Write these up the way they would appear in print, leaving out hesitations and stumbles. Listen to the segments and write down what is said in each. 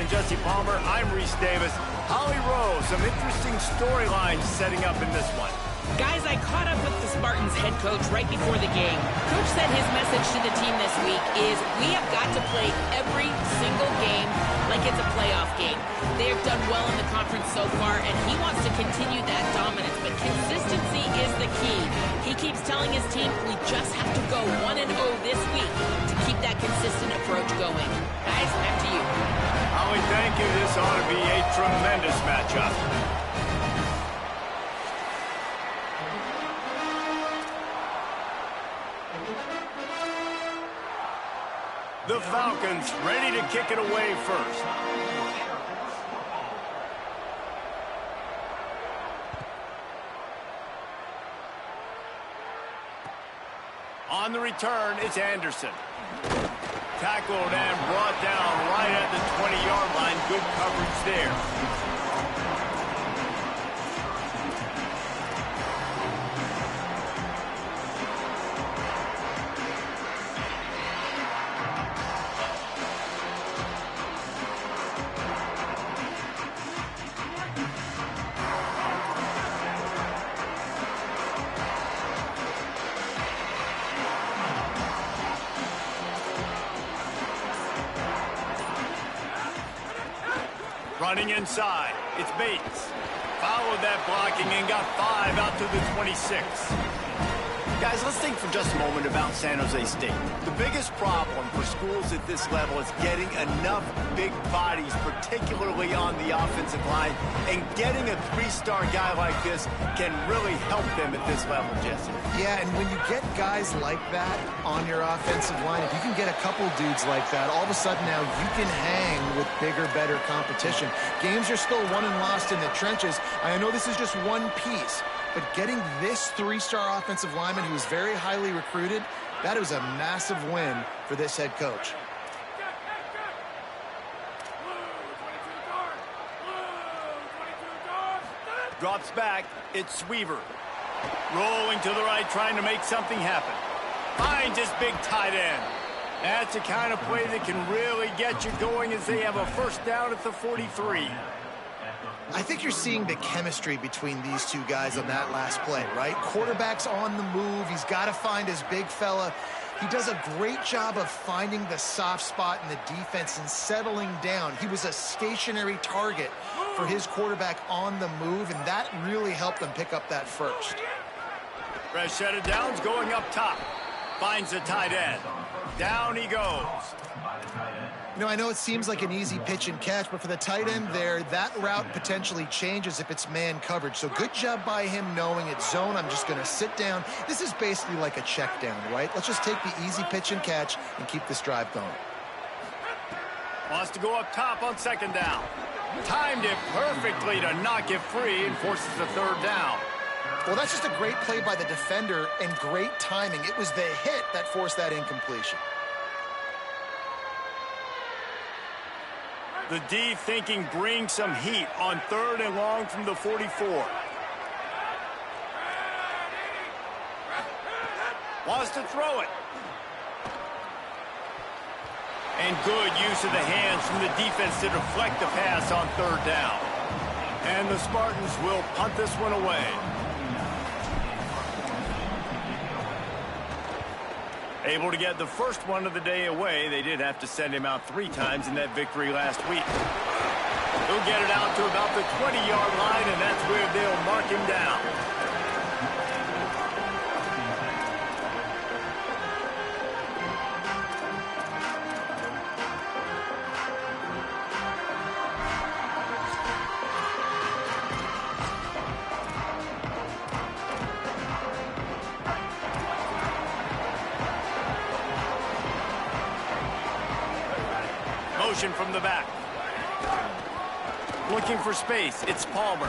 and Jesse Palmer. I'm Reese Davis. Holly Rowe, some interesting storylines setting up in this one. Guys, I caught up with the Spartans head coach right before the game. Coach said his message to the team this week is we have got to play every single game like it's a playoff game. They have done well in the conference so far, and he wants to continue that dominance, but consistency is the key. He keeps telling his team we just have to go 1-0 this week to keep that consistent approach going. Guys, back to you. Holly, thank you. This ought to be a tremendous matchup. The Falcons ready to kick it away first. On the return, it's Anderson. Tackled and brought down right at the 20-yard line. Good coverage there. Running inside, it's Bates. Followed that blocking and got 5 out to the 26. Guys, let's think for just a moment about San Jose State. The biggest problem for schools at this level is getting enough big bodies, particularly on the offensive line, and getting a 3-star guy like this can really help them at this level, Jesse. Yeah, and when you get guys like that on your offensive line, if you can get a couple dudes like that, all of a sudden now you can hang with bigger, better competition. Games are still won and lost in the trenches. I know this is just one piece, but getting this 3-star offensive lineman who was very highly recruited, that was a massive win for this head coach. Drops back, it's Sweaver. Rolling to the right, trying to make something happen. Finds his big tight end. That's the kind of play that can really get you going as they have a first down at the 43. I think you're seeing the chemistry between these two guys on that last play, right? Quarterback's on the move. He's got to find his big fella. He does a great job of finding the soft spot in the defense and settling down. He was a stationary target for his quarterback on the move, and that really helped them pick up that first. Fresh set of downs going up top. Finds the tight end. Down he goes. You know, I know it seems like an easy pitch and catch, but for the tight end there, that route potentially changes if it's man coverage. So good job by him knowing it's zone. I'm just going to sit down. This is basically like a check down, right? Let's just take the easy pitch and catch and keep this drive going. Wants to go up top on second down. Timed it perfectly to knock it free and forces the third down. Well, that's just a great play by the defender and great timing. It was the hit that forced that incompletion. The D thinking bring some heat on 3rd and long from the 44. Wants to throw it. And good use of the hands from the defense to deflect the pass on 3rd down. And the Spartans will punt this one away. Able to get the first one of the day away. They did have to send him out 3 times in that victory last week. He'll get it out to about the 20-yard line, and that's where they'll mark him down. Motion from the back. Looking for space. It's Palmer.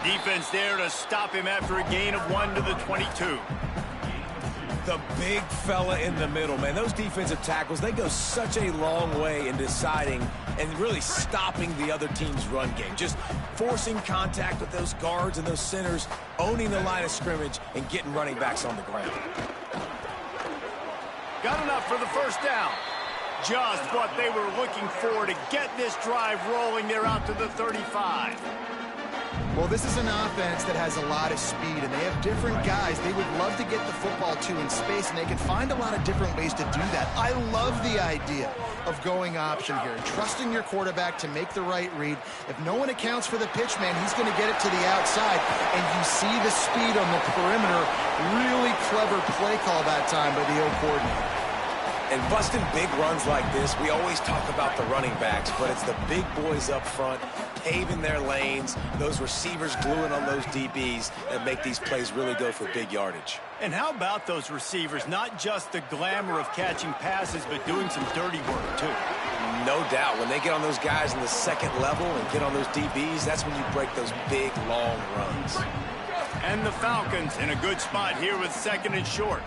Defense there to stop him after a gain of 1 to the 22. The big fella in the middle, man. Those defensive tackles, they go such a long way in deciding and really stopping the other team's run game. Just forcing contact with those guards and those centers, owning the line of scrimmage, and getting running backs on the ground. Got enough for the first down. Just what they were looking for to get this drive rolling there out to the 35. Well, this is an offense that has a lot of speed, and they have different guys they would love to get the football to in space, and they can find a lot of different ways to do that. I love the idea of going option here, trusting your quarterback to make the right read. If no one accounts for the pitch, man, he's going to get it to the outside, and you see the speed on the perimeter. Really clever play call that time by the O coordinator. And busting big runs like this, we always talk about the running backs, but it's the big boys up front, paving their lanes, those receivers gluing on those DBs that make these plays really go for big yardage. And how about those receivers? Not just the glamour of catching passes, but doing some dirty work, too. No doubt. When they get on those guys in the second level and get on those DBs, that's when you break those big, long runs. And the Falcons in a good spot here with second and short.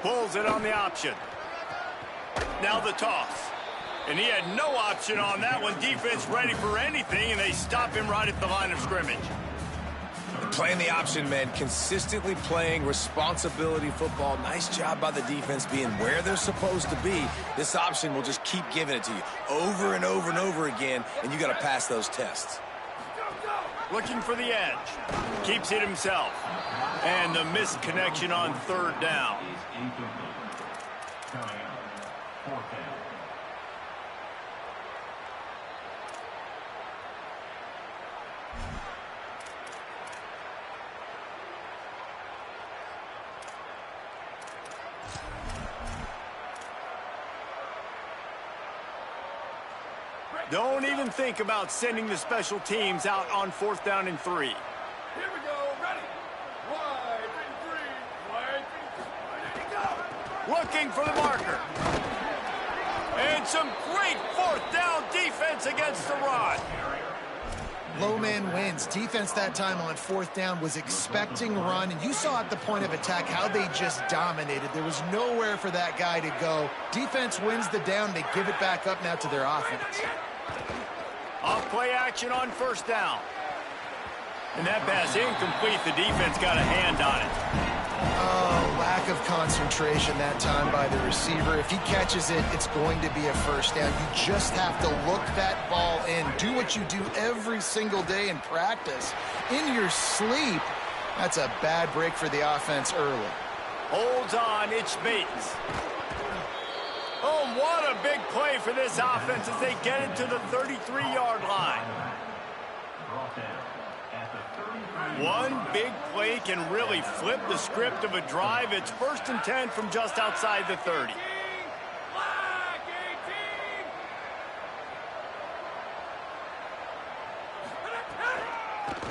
Pulls it on the option. Now the toss. And he had no option on that one. Defense ready for anything, and they stop him right at the line of scrimmage. Playing the option, man, consistently playing responsibility football. Nice job by the defense being where they're supposed to be. This option will just keep giving it to you over and over and over again, and you got to pass those tests. Looking for the edge. Keeps it himself. And the missed connection on third down. Don't even think about sending the special teams out on 4th down and 3. Here we go, ready. Wide and go. Looking for the marker. And some great 4th down defense against the run. Low man wins. Defense that time on 4th down was expecting run, and you saw at the point of attack how they just dominated. There was nowhere for that guy to go. Defense wins the down. They give it back up now to their offense. Off play action on 1st down. And that pass incomplete. The defense got a hand on it. Oh, lack of concentration that time by the receiver. If he catches it, it's going to be a 1st down. You just have to look that ball in. Do what you do every single day in practice. In your sleep, that's a bad break for the offense early. Holds on, it's Bates. Oh, what a big play for this offense as they get it to the 33-yard line. One big play can really flip the script of a drive. It's 1st and 10 from just outside the 30.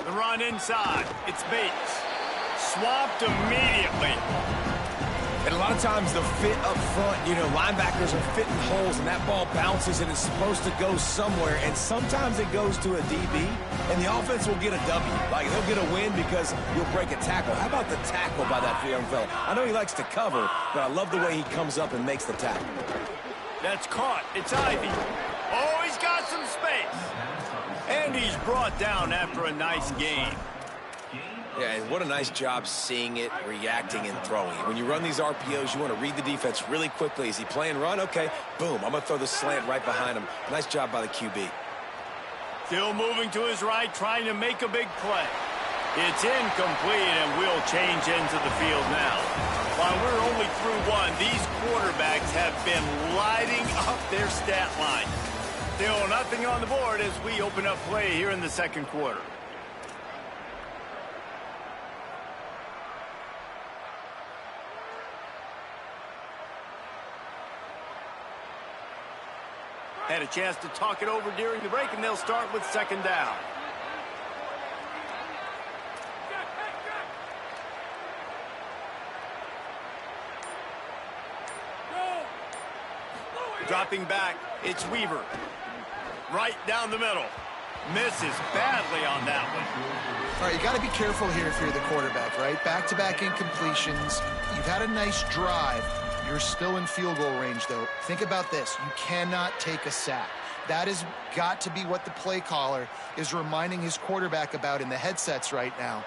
The run inside. It's Bates. Swapped immediately. And a lot of times the fit up front, you know, linebackers are fitting holes, and that ball bounces, and it's supposed to go somewhere, and sometimes it goes to a DB, and the offense will get a W. Like, they'll get a win because you'll break a tackle. How about the tackle by that young fella? I know he likes to cover, but I love the way he comes up and makes the tackle. That's caught. It's Ivy. Oh, he's got some space. And he's brought down after a nice game. Yeah, and what a nice job seeing it, reacting, and throwing it. When you run these RPOs, you want to read the defense really quickly. Is he playing run? Okay, boom. I'm going to throw the slant right behind him. Nice job by the QB. Still moving to his right, trying to make a big play. It's incomplete, and we'll change ends of the field now. While we're only through one, these quarterbacks have been lighting up their stat line. Still nothing on the board as we open up play here in the second quarter. Had a chance to talk it over during the break, and they'll start with 2nd down. Dropping back, it's Weaver. Right down the middle. Misses badly on that one. All right, you got to be careful here if you're the quarterback, right? Back-to-back incompletions. You've had a nice drive. You're still in field goal range, though. Think about this. You cannot take a sack. That has got to be what the play caller is reminding his quarterback about in the headsets right now.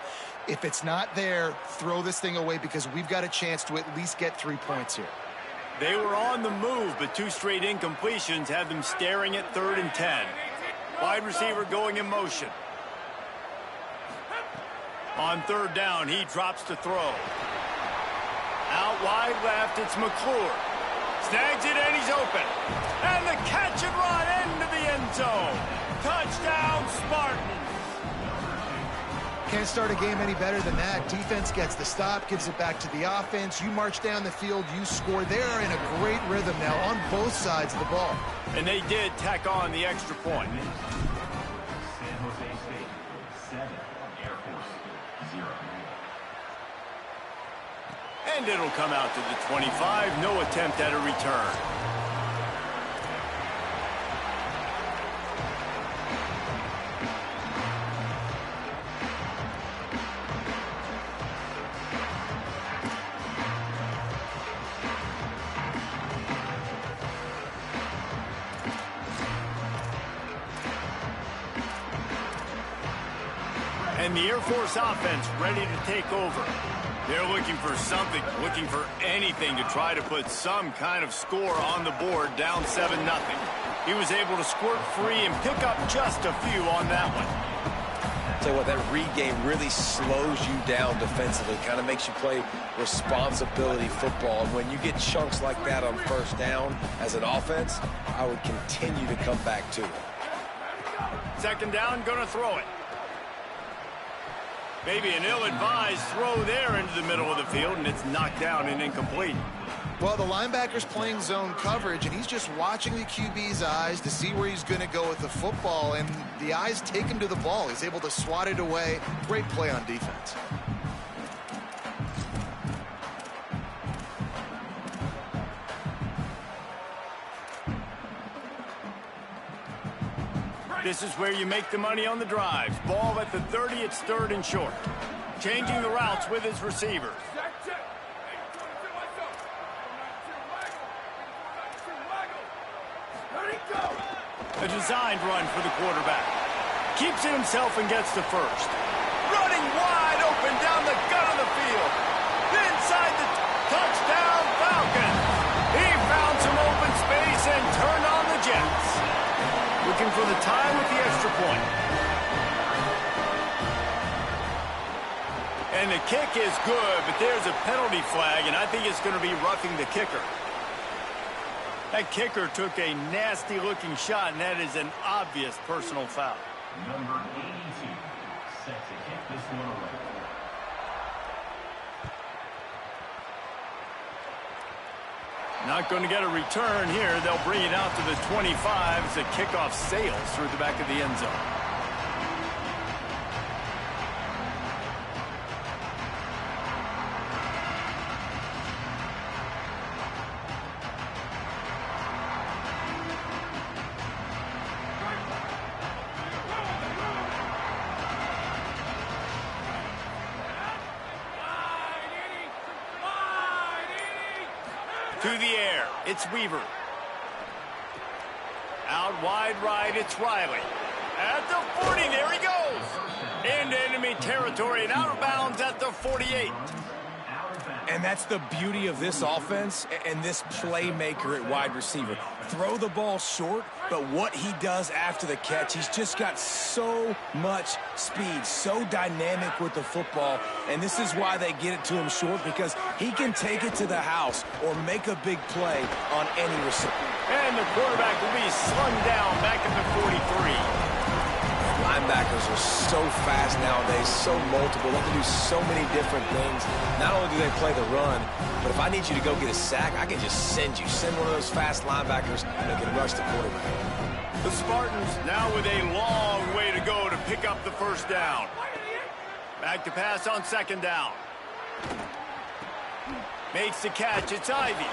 If it's not there, throw this thing away because we've got a chance to at least get 3 points here. They were on the move, but 2 straight incompletions had them staring at 3rd and 10. Wide receiver going in motion. On 3rd down, he drops to throw. Out wide left, it's McClure. Snags it and he's open. And the catch and run into the end zone. Touchdown, Spartans. Can't start a game any better than that. Defense gets the stop, gives it back to the offense. You march down the field, you score. They're in a great rhythm now on both sides of the ball. And they did tack on the extra point. San Jose State, 7, Air Force, 0. And it'll come out to the 25. No attempt at a return. And the Air Force offense ready to take over. They're looking for something, looking for anything to try to put some kind of score on the board, down 7-0. He was able to squirt free and pick up just a few on that one. Tell you what, that read game really slows you down defensively, kind of makes you play responsibility football. And when you get chunks like that on 1st down as an offense, I would continue to come back to it. 2nd down, gonna throw it. Maybe an ill-advised throw there into the middle of the field, and it's knocked down and incomplete. Well, the linebacker's playing zone coverage, and he's just watching the QB's eyes to see where he's going to go with the football, and the eyes take him to the ball. He's able to swat it away. Great play on defense. This is where you make the money on the drives. Ball at the 30, it's 3rd and short. Changing the routes with his receivers. A designed run for the quarterback. Keeps it himself and gets to 1st. Running wide open down the gut of the field. Inside the touchdown Falcons. He found some open space and turned on the Jets. Looking for the tie with the extra point. And the kick is good, but there's a penalty flag, and I think it's going to be roughing the kicker. That kicker took a nasty-looking shot, and that is an obvious personal foul. Number 82, set to kick this one away. Not going to get a return here. They'll bring it out to the 25 as the kickoff sails through the back of the end zone. To the air, it's Weaver. Out wide right, it's Riley. At the 40, there he goes. Into enemy territory and out of bounds at the 48. And that's the beauty of this offense and this playmaker at wide receiver. Throw the ball short, but what he does after the catch, he's just got so much speed, so dynamic with the football. And this is why they get it to him short, because he can take it to the house or make a big play on any receiver. And the quarterback will be slung down back at the 43. Linebackers are so fast nowadays, so multiple. They can do so many different things. Not only do they play the run, but if I need you to go get a sack, I can just send one of those fast linebackers that can rush the quarterback. The Spartans now with a long way to go to pick up the 1st down. Back to pass on 2nd down. Makes the catch, it's Ivy.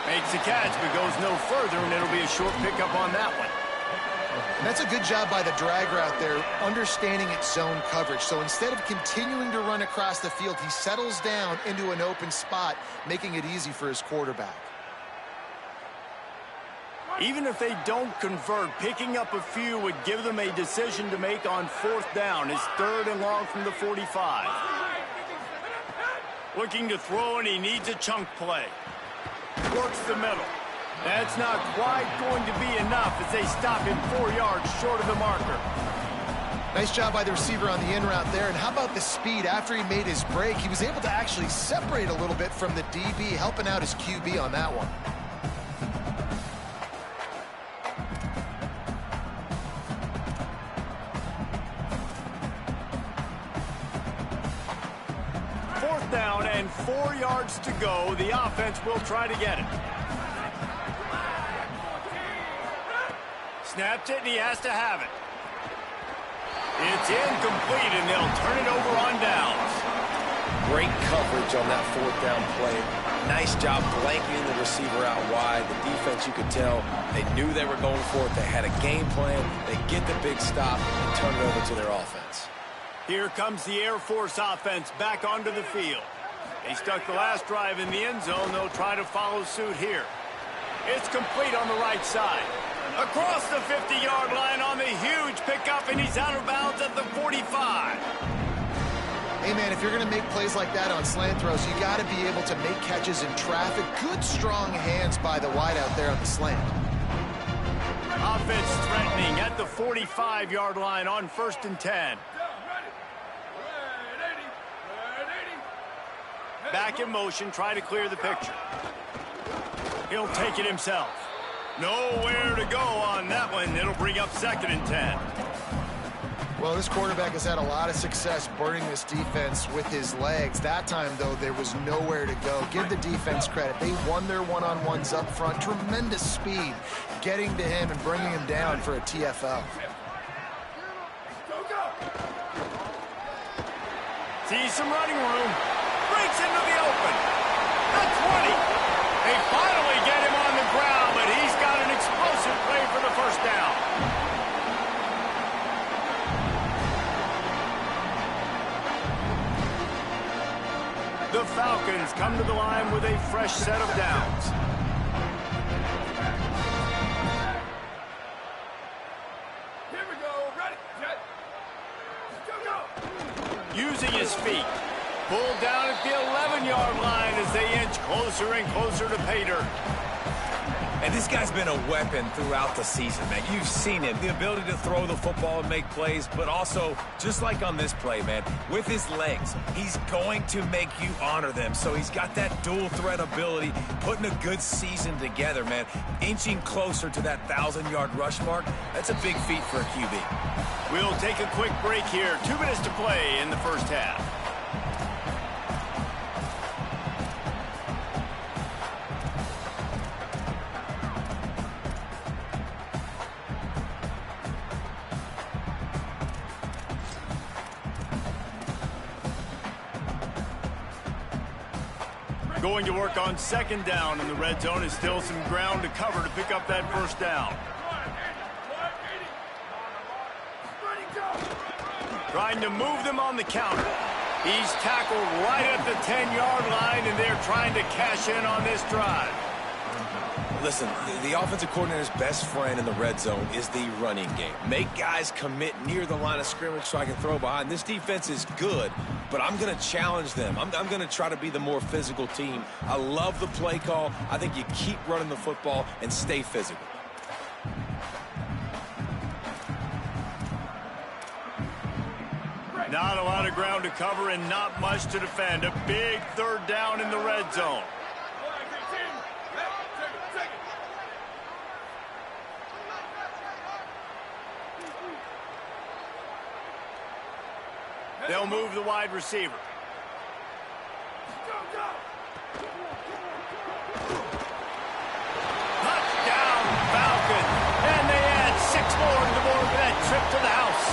Makes the catch, but goes no further, and it'll be a short pickup on that one. And that's a good job by the drag route there, understanding its zone coverage. So instead of continuing to run across the field, he settles down into an open spot, making it easy for his quarterback. Even if they don't convert, picking up a few would give them a decision to make on 4th down. It's 3rd and long from the 45. Looking to throw, and he needs a chunk play. Works the middle. That's not quite going to be enough as they stop him 4 yards short of the marker. Nice job by the receiver on the in route there. And how about the speed? After he made his break, he was able to actually separate a little bit from the DB, helping out his QB on that one. Fourth down and 4 yards to go. The offense will try to get it. Snapped it, and he has to have it. It's incomplete, and they'll turn it over on downs. Great coverage on that fourth down play. Nice job blanketing the receiver out wide. The defense, you could tell, they knew they were going for it. They had a game plan. They get the big stop and turn it over to their offense. Here comes the Air Force offense back onto the field. They stuck the last drive in the end zone. They'll try to follow suit here. It's complete on the right side. Across the 50-yard line on the huge pickup, and he's out of bounds at the 45. Hey, man, if you're going to make plays like that on slant throws, you got to be able to make catches in traffic. Good, strong hands by the wideout there on the slant. Offense threatening at the 45-yard line on 1st and 10. Back in motion, try to clear the picture. He'll take it himself. Nowhere to go on that one. It'll bring up 2nd and 10. Well, this quarterback has had a lot of success burning this defense with his legs. That time, though, there was nowhere to go. Give the defense credit. They won their one-on-ones up front. Tremendous speed getting to him and bringing him down for a TFL. Sees some running room. Breaks into the open. The 20. They finally get him on the ground, but he's got an explosive play for the first down. The Falcons come to the line with a fresh set of downs. Here we go. Ready, set, go. Using his feet. Pulled down at the 11-yard line as they inch closer and closer to pay dirt. And this guy's been a weapon throughout the season, man. You've seen him. The ability to throw the football and make plays, but also, just like on this play, man, with his legs, he's going to make you honor them. So he's got that dual threat ability, putting a good season together, man. Inching closer to that 1,000-yard rush mark, that's a big feat for a QB. We'll take a quick break here. 2 minutes to play in the first half. Going to work on 2nd down in the red zone. Is still some ground to cover to pick up that first down. Trying to move them on the counter. He's tackled right at the 10-yard line, and they're trying to cash in on this drive. Listen, the offensive coordinator's best friend in the red zone is the running game. Make guys commit near the line of scrimmage so I can throw behind. This defense is good, but I'm going to challenge them. I'm going to try to be the more physical team. I love the play call. I think you keep running the football and stay physical. Not a lot of ground to cover and not much to defend. A big 3rd down in the red zone. They'll move the wide receiver. Touchdown, Falcons. And they add 6 more to the board for that trip to the house.